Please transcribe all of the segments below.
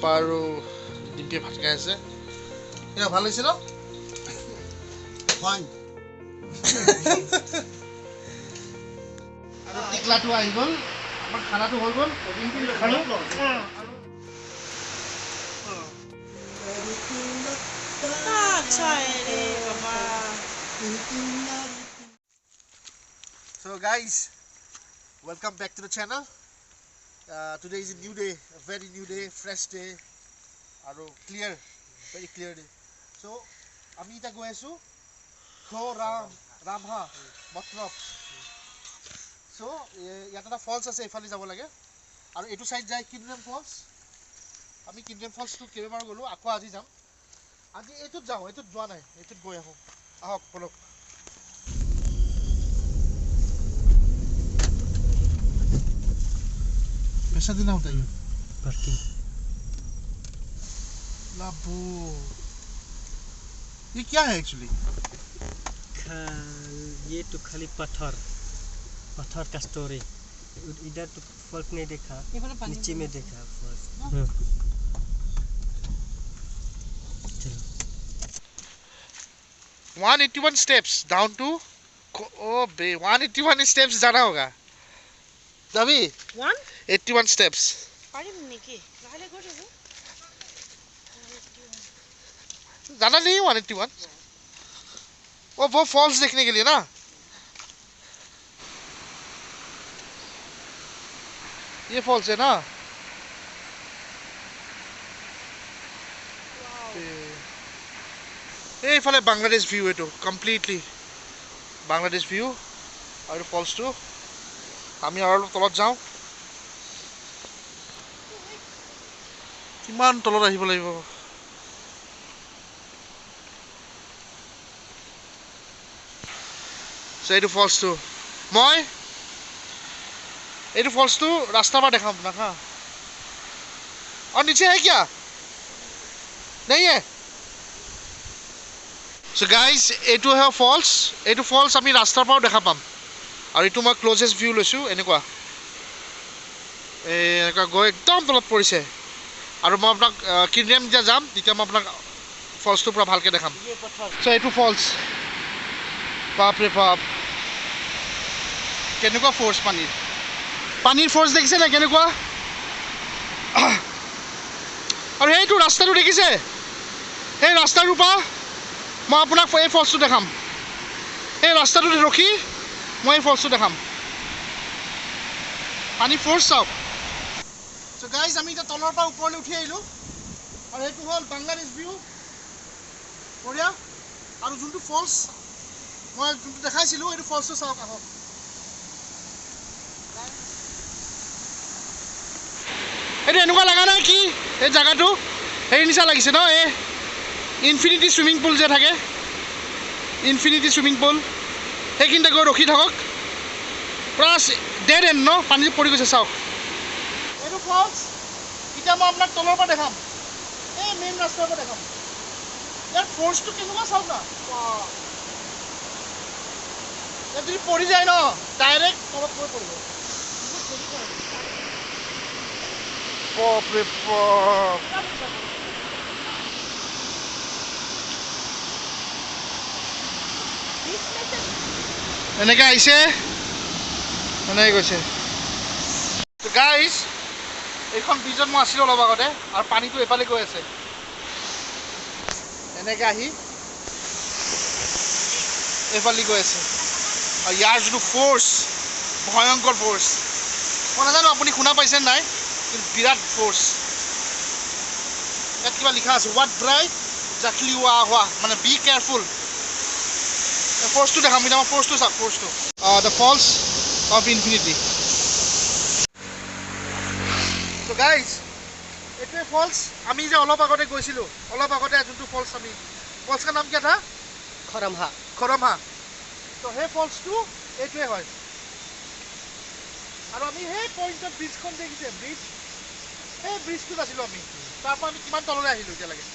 Papa আৰু ডিম্পিয়ে ভাত খাই আছে ভাল হৈছে ন ফাইন আৰু টিকলাটো আহি গ'ল আমাৰ খানাটো হৈ গ'ল So guys, welcome back to the channel. Today is a new day, a very new day, fresh day, and clear, very clear day. So, আমি এটা গৈ আছো Ramha, Waterfalls. So, ইয়াত এটা ফলস আছে এফালে যাব লাগে আৰু এটো সাইড যায় কিনডম ফলস আমি কিনডম ফলস টু কেইবাৰ গলো আকৌ আজি যাম আজি এটোত যাও এটোত যোৱা নাই এটোত গৈ আহো আহক বলক पैसा देना होता है पार्किंग लाबो ये क्या है एक्चुअली ये तो खाली पत्थर का स्टोरी इधर तो फर्क नहीं देखा नीचे में देखा फर्क चलो 181 steps down to oh be 181 steps जाना होगा तभी 181 steps पारिम नेकी लाले गो देबो जाना नहीं 181 वो फॉल्स देखने के लिए ना ये फॉल्स है ना ये फले बांग्लादेश व्यू है तो कंप्लीटली बांग्लादेश व्यू और फॉल्स तो আমি আৰু তলত যাও কিমান তলত আহিব লাগিব এইটো ফলস তো মই এইটো ফলস তো রাস্তা पर দেখাম না हां और नीचे है क्या नहीं है सो गाइस এইটো है फॉल्स এইটো फॉल्स আমি ৰাস্তাৰ পৰা দেখা পাম আৰু এটো মই ক্লোজেষ্ট ভিউ লৈছো এনেকুৱা এনেকুৱা গৈ একদম তলত পৰিছে আৰু মই আপোনাক কিনডম যা যাম তেতিয়া মই আপোনাক ফলসটো পুৰা ভালকে দেখাম সো এটো ফলস বাপ ৰে বাপ কেনেকুৱা ফোৰ্স পানীৰ ফোৰ্স দেখিছে না কেনেকুৱা আৰু এইটো ৰাস্তাটো দেখিছে এই ৰাস্তাৰ ৰূপা মই আপোনাক এই ফলসটো দেখাম এই ৰাস্তাটোতে ৰখি মই ফলসটো দেখাম পানী ফোৰ্স চাওক সো গাইস আমি এটা তলৰ পৰা ওপৰলৈ উঠি আহিলো আৰু এইটো হল বাংলাদেশ ভিউ বঢ়িয়া আৰু যোনটো ফলস মই যোনটো দেখাইছিলো এইটো ফলসটো চাওক আহক এইটো এনেকুৱা লাগা নাই কি এই জায়গাটো এই নিচা লাগিছে ন এই ইনফিনিটি সুইমিং পুল যে থাকে ইনফিনিটি সুইমিং পুল সেইখিনিতে গৈ ৰখি থাকক প্লাছ ডেড এণ্ড ন পানী পৰি গৈছে চাওক এইটো ফলস এতিয়া মই আপোনাক তলৰ পৰা দেখাম এই মেইন ৰাস্তাৰ পৰা দেখাম ইয়াৰ ফোৰ্সটো কেনেকুৱা চাওক না যদি পৰি যায় ন ডাইৰেক্ট তলত গৈ পৰিব বাপৰে বাপ এনেকৈ আহিছে এনেকৈ গৈছে তো গাইজ এইখন ব্ৰিজত মই আছিলোঁ অলপ আগতে আৰু পানীটো এফালে গৈ আছে এনেকৈ আহি এফালে গৈ আছে আৰু ইয়াৰ যিটো ফোৰ্স ভয়ংকৰ ফোৰ্স মই নাজানো আপুনি শুনা পাইছে নাই কিন্তু বিৰাট ফোৰ্স ইয়াত কিবা লিখা আছে হোৱাট ড্ৰাই জাকলি হোৱা মানে বি কেয়াৰফুল ফোৰ্সটো দেখাম কিন্তু আমাৰ ফোৰ্সটো চাওক ফোৰ্সটো দ্য ফলস অফ ইনফিনিটি তো গাইজ এইটোৱে ফলস আমি যে অলপ আগতে গৈছিলোঁ অলপ আগতে যোনটো ফলস আমি ফলস কা নাম কি থা খৰমহা তো সেই ফলসটো এইটোৱে হয় আৰু আমি সেই পইণ্টত ব্ৰিজখন দেখিছে ব্ৰিজ এই ব্ৰিজটোত আছিলোঁ আমি তাৰপৰা আমি কিমান তললৈ আহিলোঁ এতিয়ালৈকে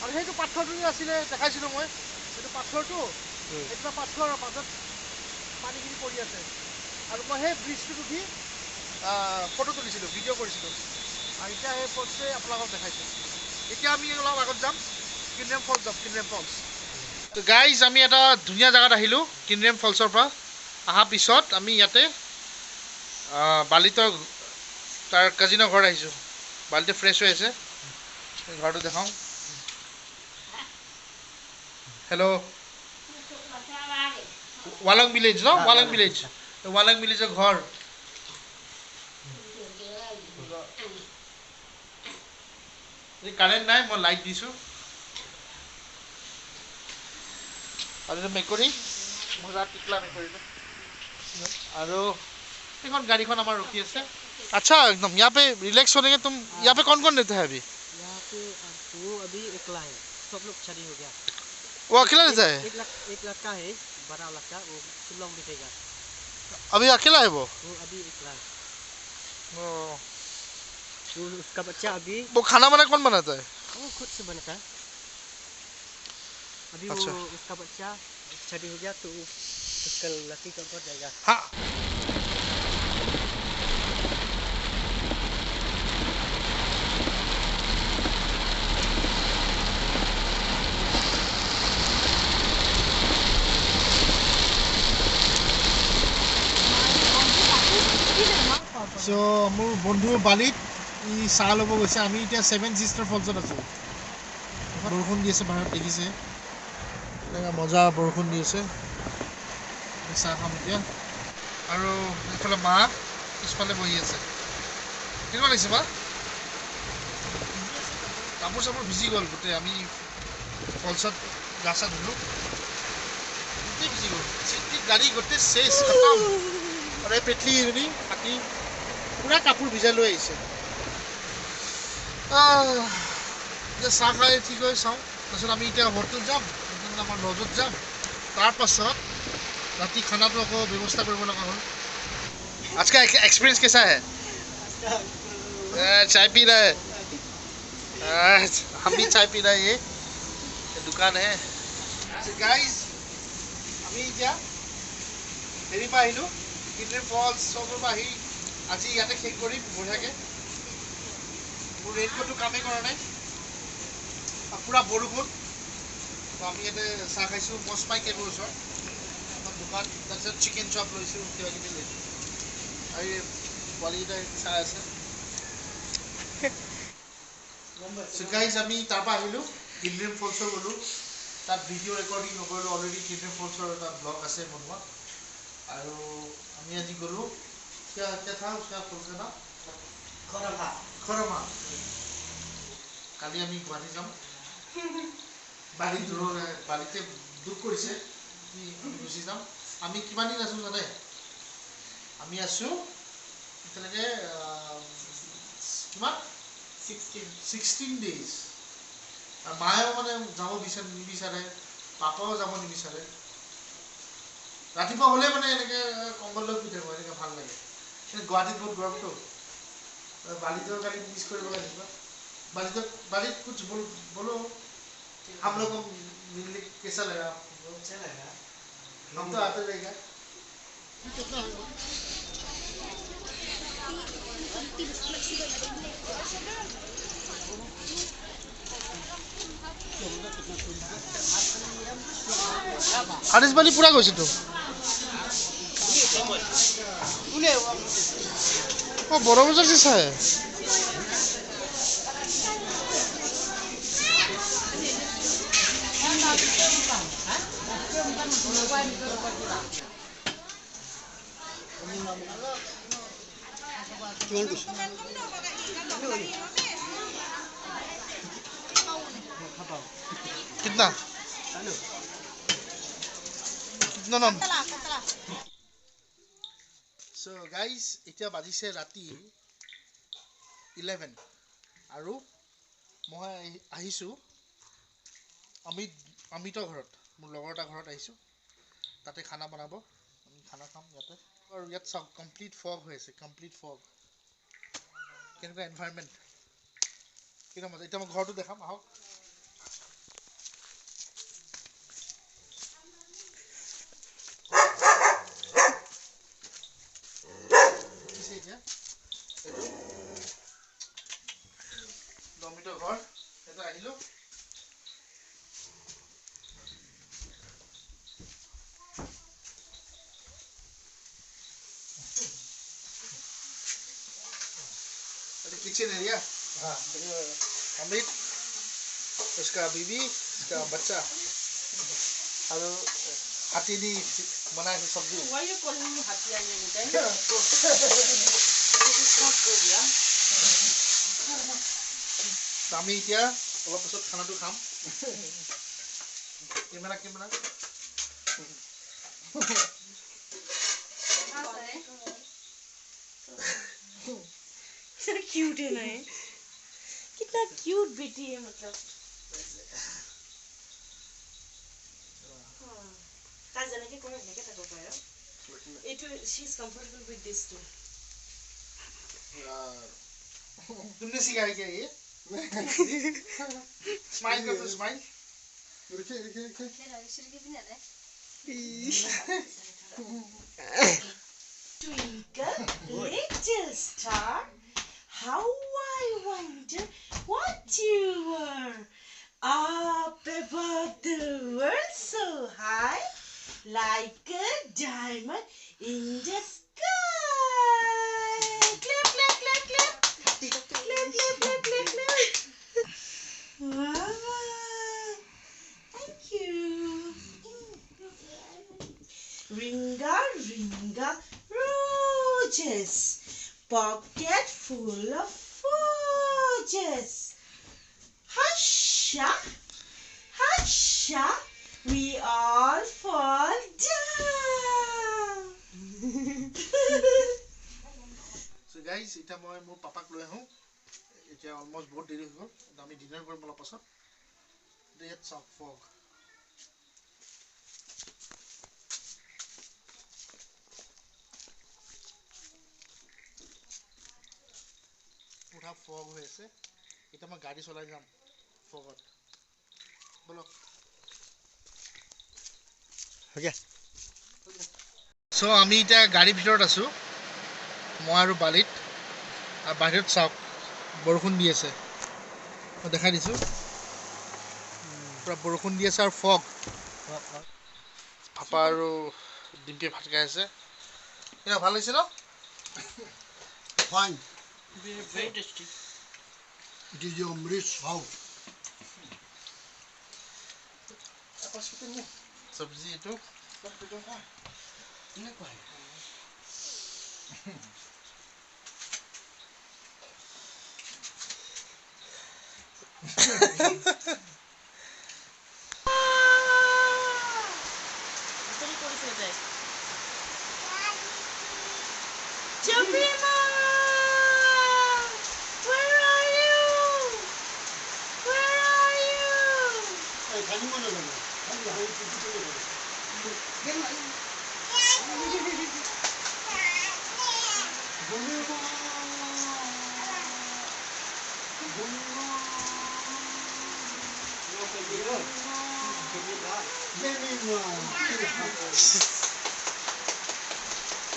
আৰু সেইটো পাথৰটো যে আছিলে দেখাইছিলোঁ মই সেইটো পাথৰটো এটা পাথৰৰ মাজত পানীখিনি পৰি আছে আৰু মই সেই ব্ৰিজটোত উঠি ফটো তুলিছিলোঁ, ভিডিঅ' কৰিছিলোঁ। আৰু এতিয়া সেই ফটোটোৱে আপোনালোকক দেখাইছোঁ। এতিয়া আমি অলপ আগত যাম, কিনৰেম ফলছ যাম, কিনৰেম ফলছ। গাইজ আমি এটা ধুনীয়া জেগাত আহিলোঁ কিনৰেম ফলছৰ পৰা। অহাৰ পিছত আমি ইয়াতে বালিতৰ তাৰ কাজিনৰ ঘৰত আহিছোঁ। বালিটো ফ্ৰেছ হৈ আছে, ঘৰটো দেখাওঁ। হেল্ল', ৱালং ভিলেজ ন, ৱালং ভিলেজ, ৱালং ভিলেজৰ ঘৰ। কাৰেণ্ট নাই, মই লাইট দিছোঁ। আৰু মেকুৰী, মজা টিকলা মেকুৰীটো। আৰু এইখন গাড়ীখন আমাৰ ৰখি আছে। अच्छा एकदम यहाँ पे रिलैक्स होने के तुम यहाँ पे कौन कौन रहता है अभी? यहाँ पे वो अभी अकेला है, सब लोग शादी हो गया। वो अकेला रहता है? एक लड़का है, बड़ा लड़का, वो शिलोंग में रहेगा। अभी अकेला है वो अभी अकेला है। ओ, उसका बच्चा अभी वो खाना वाना कौन बनाता है? वो खुद से बनता है। अभी अच्छा। वो उसका बच्चा शादी हो गया तो उसका लड़की का घर जाएगा। हाँ। सो मोर बंधु बालित चाह लब गई। आम इतना 7 सिस्टार फल्सत आसो। बरषुण दी आसे बाहर देखिसे मजा बरषुण दी आसे। चाह खाम इतना और इफाले मा पिछफाले बहि आसे। केनेकुवा लागिছে मा? कापोर चापोर भिजी गल गोटे। आम फल्सत गा चा धुलो, गोटे भिजी गल। सीट गाड़ी गोटे शेष खतम। और ये पेटली एजनी काटी पूरा कापोर भिजाई लै आइছে। चाह खाई ठीक है चाँ तरह आम इतना होटेल जाम, लजत जाम। तार पाছত राति खाना तो আকৌ व्यवस्था कर लगा हल। आज का एक्सपीरियंस कैसा है? चाय पी रहा है। हम भी चाय पी रहे हैं। ये दुकान है। गाइस আমি এতিয়া হেৰি পৰা আহিলোঁ কিনৰেম ফলছ চবৰ পৰা আহি আজি ইয়াতে শেষ কৰিম বঢ়িয়াকৈ। মোৰ ৰেইনকোটটো কামেই কৰা নাই, পুৰা বৰষুণ। তো আমি ইয়াতে চাহ খাইছোঁ মচমাই কেবৰ ওচৰত এখন দোকান। তাৰপিছত চিকেন চপ লৈছোঁ, কিবা কিবি লৈছোঁ। আৰু এই পোৱালিকেইটাই চাই আছে। গাইজ আমি তাৰপৰা আহিলোঁ কিনৰেম ফলছৰ গ'লোঁ। তাত ভিডিঅ' ৰেকৰ্ডিং নকৰিলোঁ, অলৰেডি কিনৰেম ফলছৰ এটা ব্লগ আছে বনোৱা। আৰু আমি আজি গ'লোঁ क्या था उसका फल का नाम? खरमा। কালি আমি গুৱাহাটী যাম। বালি দূৰৰ বালিতে দুখ কৰিছে, আমি গুচি যাম। আমি কিমান দিন আছোঁ জানে? আমি আছোঁ এতিয়ালৈকে কিমান 16 days। আৰু মায়েও মানে যাব নিবিচাৰে, পাপাও যাব নিবিচাৰে। ৰাতিপুৱা হ'লে মানে এনেকৈ কম্বল লৈ শুই থাকোঁ, এনেকৈ ভাল লাগে। गुवाहाटी बहुत गरम तो बालित खाली मिस कर बालित कुछ बोलो। हम लोग को मिलने कैसा लगा? अच्छा लगा। हम तो आते रहेगा। हारिस बाली पूरा गई तो बड़ा बाजार कैसा है? कितना कितना सो गाइज এতিয়া বাজিছে ৰাতি 11 আৰু মই আহিছোঁ অমিতৰ ঘৰত। মোৰ লগৰ এটা ঘৰত আহিছোঁ, তাতে খানা বনাব। আমি খানা খাম ইয়াতে। আৰু ইয়াত চাওক কমপ্লিট ফগ হৈ আছে, কমপ্লিট ফগ। কেনেকুৱা এনভাইৰনমেণ্ট, কেনেকুৱা মজা। এতিয়া মই ঘৰটো দেখাম, আহক। এতিয়া অমিতৰ ঘৰ এটা আহিলো किचन एरिया हाँ अमृत उसका बीवी उसका बच्चा और हाथी दी बनाए थे सब्जी Why you calling me happy anytime? আমি এতিয়া অলপ পিছত খানাটো খাম কেমেৰা কেমেৰা So cute है ना ये कितना cute बेटी है मतलब कहाँ जाने के कौन है क्या तक होगा यार it she is comfortable with this too तुमने सिखाया क्या ये स्माइल कर तो स्माइल रुके रुके रुके Twinkle little star how I wonder what you were up above the world so high like a diamond in the sky clap clap clap clap clap clap clap clap clap wow thank you ringa ringa roses pocket full of forges Hasha Hasha we all fall down So guys এটা মই মোৰ পাপাক লৈ আহো এটা almost বহুত দেৰি হৈ গ'ল আমি ডিনাৰ কৰিম অলপ পাছত দেট সক ফগ পুৰা ফগ হৈ আছে এটা মই গাড়ী চলাই যাম ফগত বলক Okay. সো আমি এটা গাড়ীৰ ভিতৰত আছো মই আৰু বালিত আৰু বাহিৰত চাওক বৰষুণ দি আছে মই দেখাই দিছো পুৰা বৰষুণ দি আছে আৰু ফগ পাপা আৰু ডিম্পি ভাত খাই আছে এয়া ভাল হৈছে ন Fine. very tasty It is your rich house. सब्जी itu Chapima! Where are you? Where are you?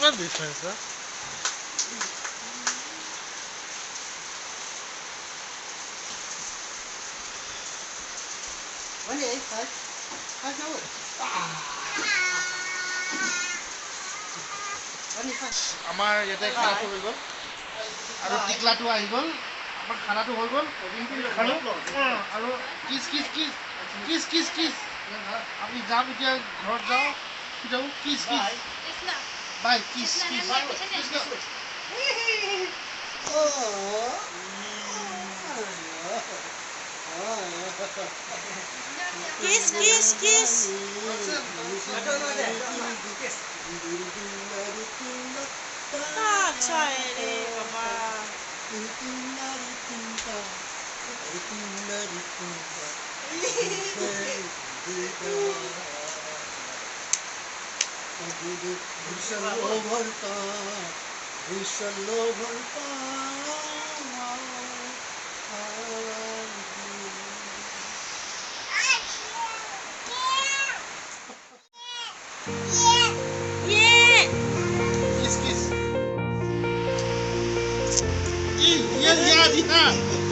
what difference huh? আমাৰ ইয়াতে খানাটো হৈ গ'ল আৰু টিকলাটো আহি গ'ল আমাৰ খানাটো হৈ গ'ল আৰু কিছ কিছ কিছ কিছ কিছ কিছ আমি যাম এতিয়া ঘৰত যাওঁ কি যাওঁ কিছ কিছ বাই কিছ কিছ Kiss, kiss, kiss. अच्छा है रे बाबा Iya, iya, iya.